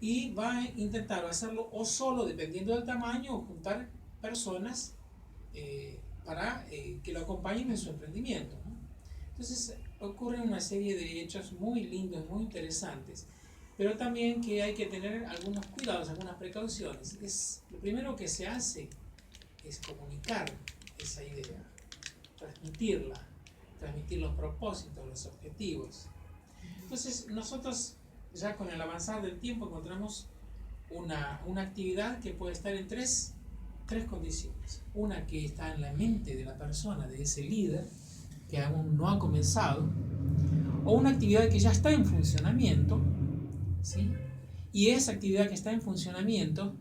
y va a intentar hacerlo o solo, dependiendo del tamaño, o juntar personas para que lo acompañen en su emprendimiento, ¿no? Entonces ocurren una serie de hechos muy lindos, muy interesantes, pero también que hay que tener algunos cuidados, algunas precauciones. Lo primero que se hace es comunicar esa idea, transmitirla, transmitir los propósitos, los objetivos. Entonces nosotros ya con el avanzar del tiempo encontramos una actividad que puede estar en tres condiciones. Una que está en la mente de la persona, de ese líder, que aún no ha comenzado, o una actividad que ya está en funcionamiento, ¿sí? Y esa actividad que está en funcionamiento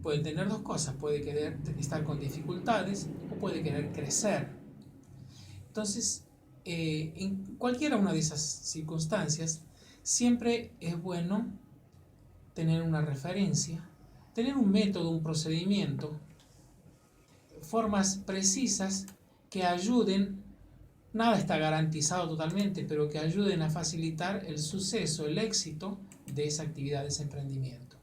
puede tener dos cosas, puede querer estar con dificultades o puede querer crecer. Entonces, en cualquiera una de esas circunstancias, siempre es bueno tener una referencia, tener un método, un procedimiento, formas precisas que ayuden, nada está garantizado totalmente, pero que ayuden a facilitar el suceso, el éxito de esa actividad, de ese emprendimiento.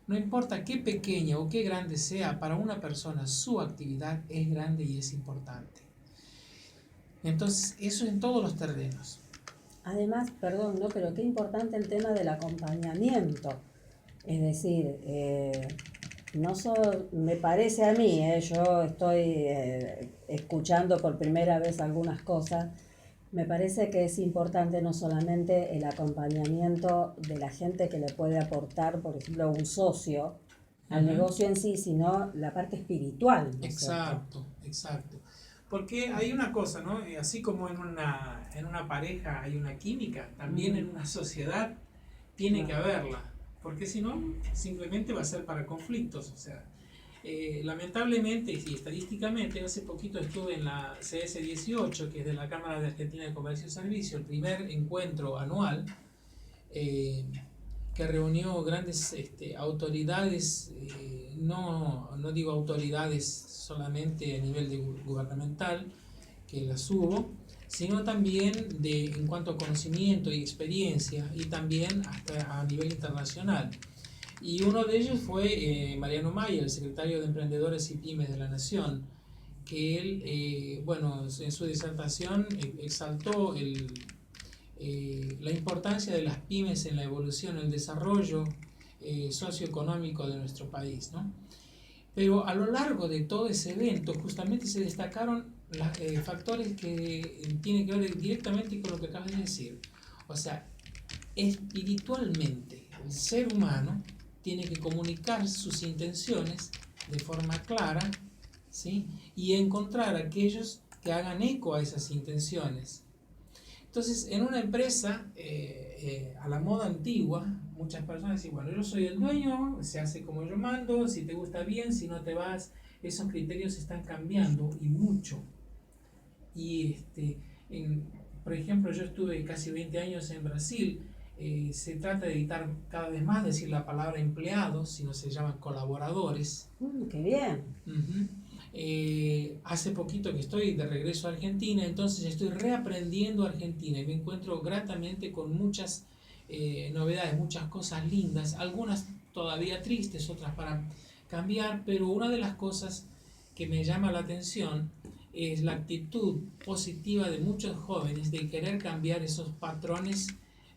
No importa qué pequeña o qué grande sea, para una persona su actividad es grande y es importante. Entonces, eso en todos los terrenos. Además, perdón, ¿no? Pero qué importante el tema del acompañamiento. Es decir, no solo, me parece a mí, yo estoy escuchando por primera vez algunas cosas, me parece que es importante no solamente el acompañamiento de la gente que le puede aportar, por ejemplo, un socio al negocio en sí, sino la parte espiritual, ¿no es cierto? Exacto, exacto. Porque hay una cosa, ¿no? Así como en una pareja hay una química, también en una sociedad tiene que haberla. Porque si no, simplemente va a ser para conflictos. O sea, lamentablemente y estadísticamente, hace poquito estuve en la CS18, que es de la Cámara de Argentina de Comercio y Servicio, el primer encuentro anual, que reunió grandes autoridades, no digo autoridades solamente a nivel gubernamental, que las hubo, sino también en cuanto a conocimiento y experiencia, y también hasta a nivel internacional. Y uno de ellos fue Mariano Maya, el secretario de Emprendedores y Pymes de la Nación, que él, bueno, en su disertación exaltó la importancia de las pymes en la evolución, el desarrollo socioeconómico de nuestro país, ¿no? Pero a lo largo de todo ese evento justamente se destacaron factores que tienen que ver directamente con lo que acabas de decir. O sea, espiritualmente el ser humano tiene que comunicar sus intenciones de forma clara, ¿sí? Y encontrar aquellos que hagan eco a esas intenciones. Entonces, en una empresa, a la moda antigua, muchas personas dicen, bueno, yo soy el dueño, se hace como yo mando, si te gusta bien, si no te vas. Esos criterios están cambiando y mucho. Y por ejemplo, yo estuve casi 20 años en Brasil. Se trata de evitar cada vez más decir la palabra empleados, sino se llaman colaboradores. ¡Qué bien! Hace poquito que estoy de regreso a Argentina, entonces estoy reaprendiendo Argentina y me encuentro gratamente con muchas novedades, muchas cosas lindas, algunas todavía tristes, otras para cambiar, pero una de las cosas que me llama la atención es la actitud positiva de muchos jóvenes de querer cambiar esos patrones,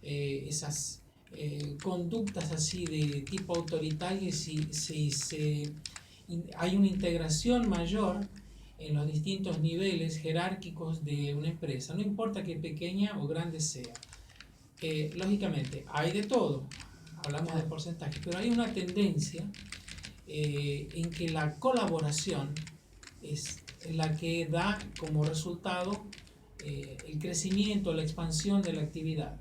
esas conductas así de tipo autoritario, si hay una integración mayor en los distintos niveles jerárquicos de una empresa, no importa que pequeña o grande sea. Lógicamente, hay de todo, hablamos de porcentaje, pero hay una tendencia en que la colaboración es la que da como resultado el crecimiento, la expansión de la actividad.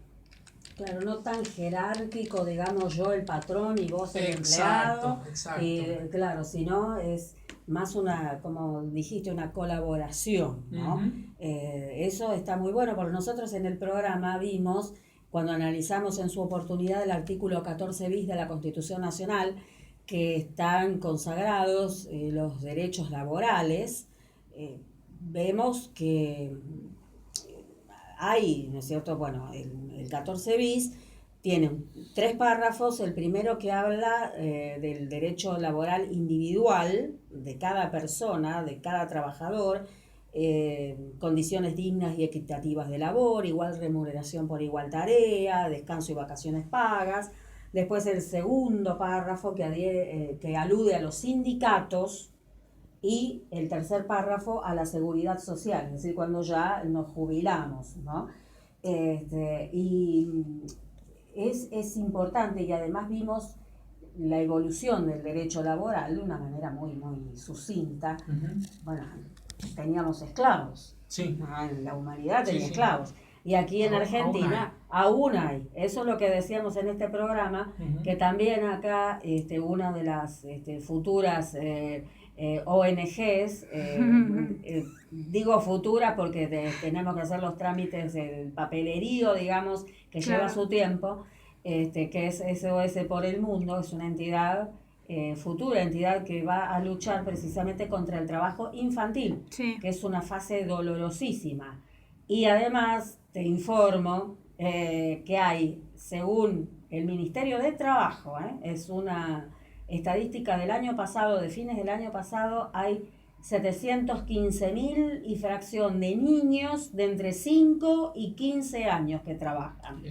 Claro, no tan jerárquico, digamos, yo el patrón y vos el Exacto, empleado. exacto. Claro, sino es más una, como dijiste, una colaboración, ¿no? Eso está muy bueno, porque nosotros en el programa vimos, cuando analizamos en su oportunidad el artículo 14 bis de la Constitución Nacional, que están consagrados los derechos laborales, vemos que hay, ¿no es cierto? Bueno, el 14 bis tiene 3 párrafos. El primero que habla del derecho laboral individual de cada persona, de cada trabajador, condiciones dignas y equitativas de labor, igual remuneración por igual tarea, descanso y vacaciones pagas. Después el segundo párrafo que alude a los sindicatos, y el tercer párrafo a la seguridad social, es decir, cuando ya nos jubilamos, ¿no? Y es importante, y además vimos la evolución del derecho laboral de una manera muy, muy sucinta. Bueno, teníamos esclavos. Sí. La humanidad tenía Sí. esclavos. Y aquí en Argentina aún hay. Eso es lo que decíamos en este programa, que también acá una de las futuras ONGs, digo futura porque tenemos que hacer los trámites del papelerío, digamos, que lleva su tiempo, que es SOS por el Mundo, es una entidad, futura entidad que va a luchar precisamente contra el trabajo infantil, que es una fase dolorosísima. Y además te informo que hay, según el Ministerio de Trabajo, es una estadística del año pasado, de fines del año pasado, hay 715.000 y fracción de niños de entre 5 y 15 años que trabajan.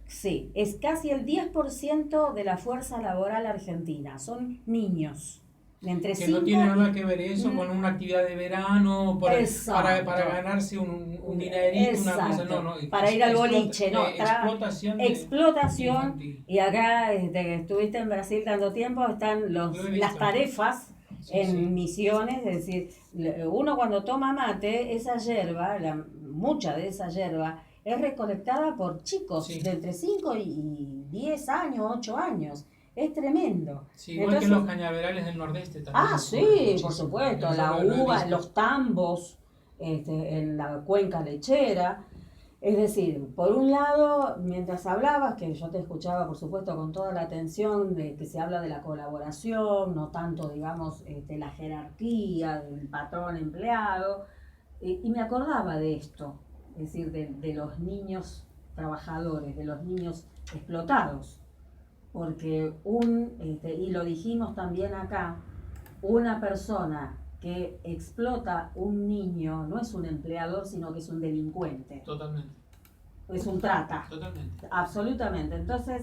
Sí, es casi el 10% de la fuerza laboral argentina, son niños. Entre que no tiene nada que ver eso con una actividad de verano para ganarse un dinerito, una cosa, no, para ir al boliche, no, explotación y acá que estuviste en Brasil tanto tiempo, están las tarefas en Misiones, es decir, uno cuando toma mate, esa yerba, mucha de esa yerba es recolectada por chicos de entre 5 y 10 años, 8 años. Es tremendo. Sí, igual que los cañaverales del Nordeste también. Sí, por supuesto. La uva, los tambos, en la cuenca lechera. Es decir, por un lado, mientras hablabas, que yo te escuchaba, por supuesto, con toda la atención de que se habla de la colaboración, no tanto, digamos, la jerarquía del patrón empleado, y me acordaba de esto, es decir, de los niños trabajadores, de los niños explotados. Porque y lo dijimos también acá, una persona que explota un niño no es un empleador, sino que es un delincuente. Totalmente. Es un trata. Totalmente. Absolutamente. Entonces,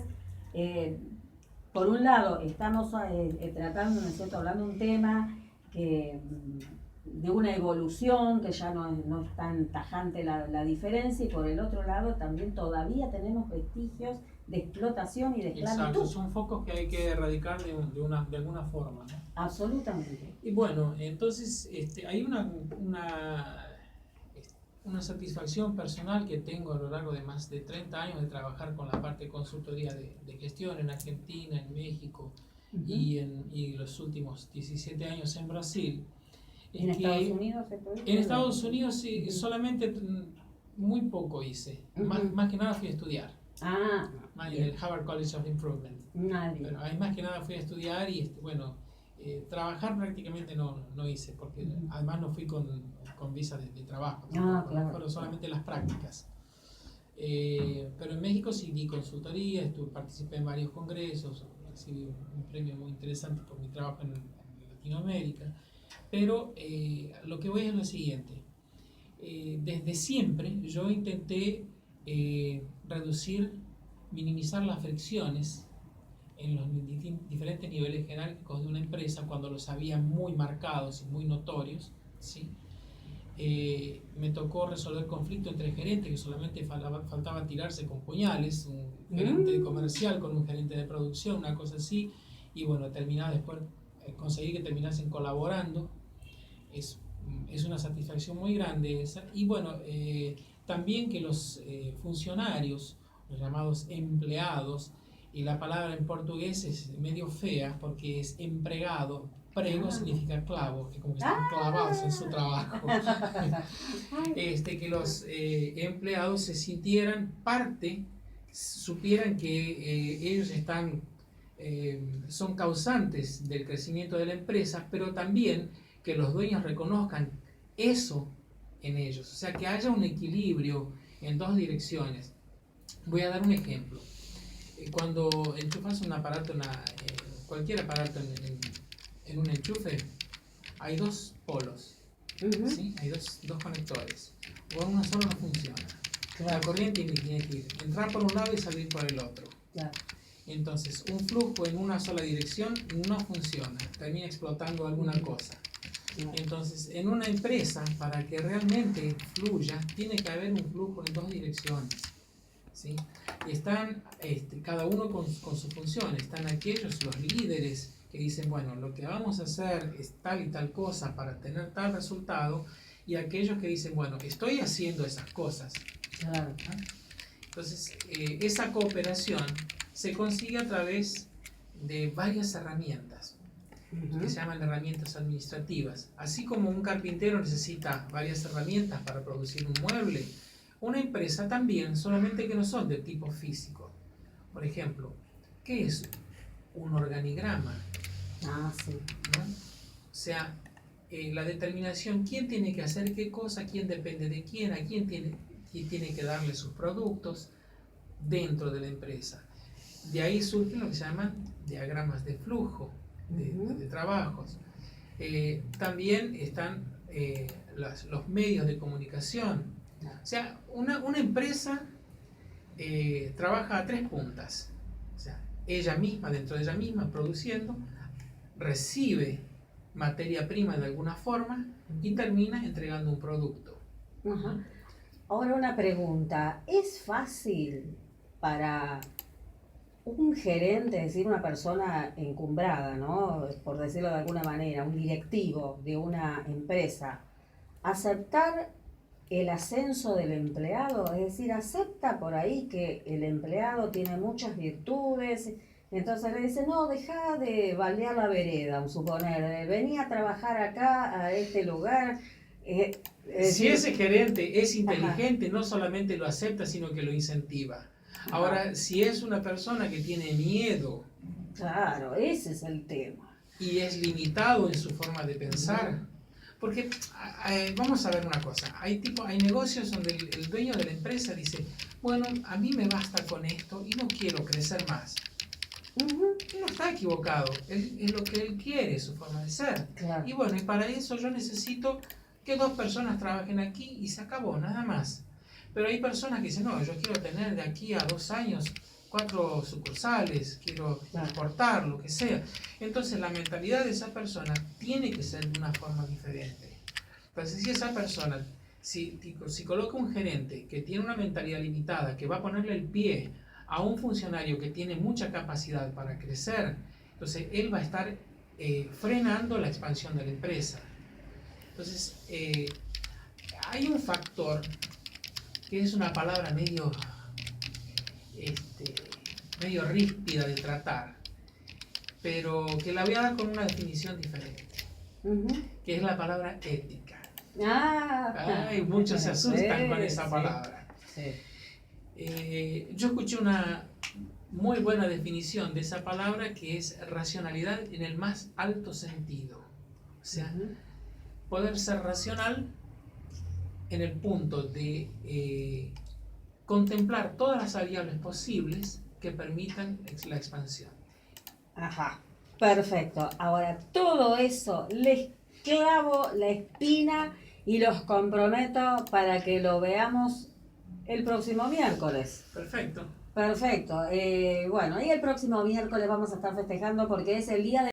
por un lado, estamos tratando, ¿no es cierto?, hablando de un tema de una evolución, que ya no es tan tajante la diferencia, y por el otro lado también todavía tenemos vestigios de explotación y de esclavitud. Exacto, son focos que hay que erradicar de alguna forma, ¿no? Absolutamente. Y bueno, entonces hay una satisfacción personal que tengo a lo largo de más de 30 años de trabajar con la parte de consultoría de gestión en Argentina, en México y los últimos 17 años en Brasil. ¿En Estados Unidos? En Estados Unidos sí, solamente muy poco hice, más que nada fui a estudiar. En el Harvard College of Improvement. Pero ahí más que nada fui a estudiar y trabajar prácticamente no hice, porque además no fui con visa de trabajo, claro. Fueron solamente las prácticas. Pero en México sí di consultoría, participé en varios congresos, recibí un premio muy interesante por mi trabajo en Latinoamérica. Pero lo que voy es lo siguiente. Desde siempre yo intenté minimizar las fricciones en los diferentes niveles jerárquicos de una empresa cuando los había muy marcados y muy notorios, ¿sí? Me tocó resolver conflictos entre gerentes, que solamente faltaba tirarse con puñales, un gerente comercial con un gerente de producción, una cosa así, y bueno, después conseguí que terminasen colaborando. Es una satisfacción muy grande esa. Y bueno, también que los funcionarios, los llamados empleados, y la palabra en portugués es medio fea porque es empregado. Prego significa clavo, que como que están clavados en su trabajo. Que los empleados se sintieran parte, supieran que ellos son causantes del crecimiento de la empresa, pero también que los dueños reconozcan eso en ellos, o sea, que haya un equilibrio en dos direcciones. Voy a dar un ejemplo. cuando enchufas un aparato, cualquier aparato en un enchufe, hay dos polos, ¿sí? Hay dos conectores. Con uno solo no funciona. Claro. La corriente tiene que entrar por un lado y salir por el otro. Claro. Entonces, un flujo en una sola dirección no funciona, termina explotando alguna cosa. Claro. Entonces, en una empresa, para que realmente fluya, tiene que haber un flujo en dos direcciones, ¿sí? Y están cada uno con su función. Están aquellos, los líderes, que dicen, bueno, lo que vamos a hacer es tal y tal cosa para tener tal resultado, y aquellos que dicen, bueno, estoy haciendo esas cosas. Claro. Entonces, esa cooperación se consigue a través de varias herramientas, que se llaman herramientas administrativas. Así como un carpintero necesita varias herramientas para producir un mueble, una empresa también, solamente que no son de tipo físico. Por ejemplo, ¿qué es un organigrama? Ah, sí. ¿No? O sea, la determinación, quién tiene que hacer qué cosa, quién depende de quién, a quién tiene que darle sus productos dentro de la empresa. De ahí surgen lo que se llaman diagramas de flujo de trabajos. También están los medios de comunicación. O sea, una empresa trabaja a tres puntas. O sea, ella misma, dentro de ella misma, produciendo, recibe materia prima de alguna forma y termina entregando un producto. Ajá. Ahora una pregunta, ¿es fácil para un gerente, es decir, una persona encumbrada, ¿no? Por decirlo de alguna manera, un directivo de una empresa, aceptar el ascenso del empleado? Es decir, acepta por ahí que el empleado tiene muchas virtudes, entonces le dice, no, deja de baldear la vereda, suponer, vení a trabajar acá, a este lugar. Si ese gerente es inteligente, no solamente lo acepta, sino que lo incentiva. Ahora, si es una persona que tiene miedo, claro, ese es el tema, y es limitado en su forma de pensar, porque vamos a ver una cosa, hay negocios donde el dueño de la empresa dice, bueno, a mí me basta con esto y no quiero crecer más. No está equivocado, es lo que él quiere, su forma de ser. claro. Y bueno, y para eso yo necesito que 2 personas trabajen aquí y se acabó, nada más. Pero hay personas que dicen, no, yo quiero tener de aquí a 2 años 4 sucursales, quiero exportar, lo que sea. Entonces la mentalidad de esa persona tiene que ser de una forma diferente. Entonces si esa persona, si coloca un gerente que tiene una mentalidad limitada, que va a ponerle el pie a un funcionario que tiene mucha capacidad para crecer, entonces él va a estar frenando la expansión de la empresa. Entonces, hay un factor que es una palabra medio ríspida de tratar, pero que la voy a dar con una definición diferente, que es la palabra ética. Ay, muchos se asustan con esa palabra. Yo escuché una muy buena definición de esa palabra, que es racionalidad en el más alto sentido. O sea, poder ser racional en el punto de contemplar todas las variables posibles que permitan la expansión. Ajá, perfecto. Ahora todo eso les clavo la espina y los comprometo para que lo veamos el próximo miércoles. Perfecto. Perfecto. Bueno, y el próximo miércoles vamos a estar festejando porque es el día de